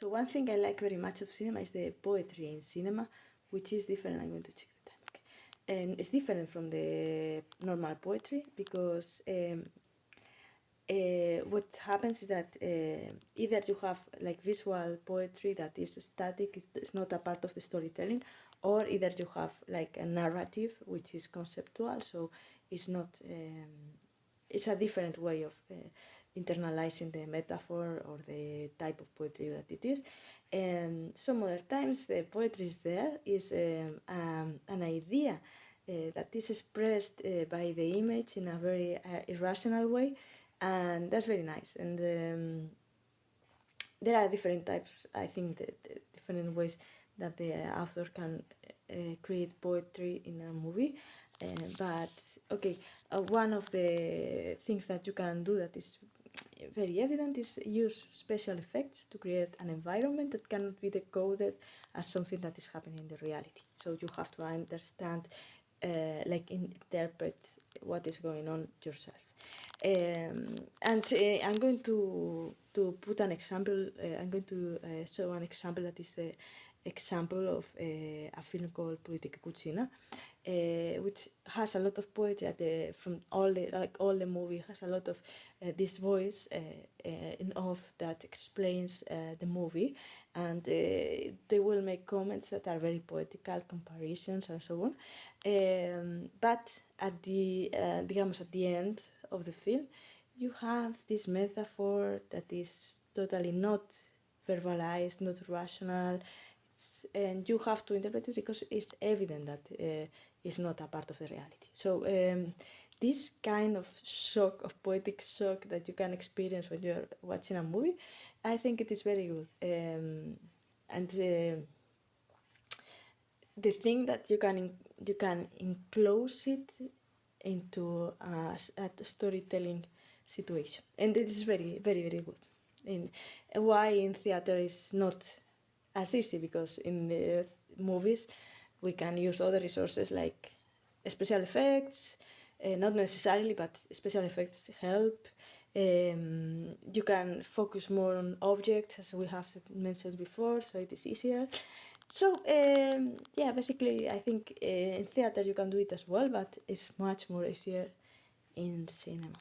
So one thing I like very much of cinema is the poetry in cinema, which is different. I'm going to check the time. Okay. And it's different from the normal poetry because what happens is that either you have like visual poetry that is static, it's not a part of the storytelling, or either you have like a narrative which is conceptual, so it's not it's a different way of internalizing the metaphor or the type of poetry that it is. And some other times the poetry is there is an idea that is expressed by the image in a very irrational way, and that's very nice. And there are different types, I think, the different ways that the author can create poetry in a movie. But okay, one of the things that you can do that is very evident is use special effects to create an environment that cannot be decoded as something that is happening in the reality. So you have to understand, like interpret what is going on yourself. And I'm going to put an example. I'm going to show an example that is the example of a film called Politica Cucina, which has a lot of poetry from all the movie has a lot of this voice in off that explains the movie, and they will make comments that are very poetical, comparisons and so on. But at the digamos at the end of the film, you have this metaphor that is totally not verbalized, not rational, and you have to interpret it because it's evident that it's not a part of the reality. So this kind of shock, of poetic shock that you can experience when you're watching a movie, I think it is very good. And the thing that you can enclose it into a storytelling situation, and it is very, very, very good. In why in theater is not as easy, because in the movies we can use other resources like special effects, not necessarily, but special effects help. You can focus more on objects, as we have mentioned before, so it is easier. So yeah, basically I think in theater you can do it as well, but it's much more easier in cinema.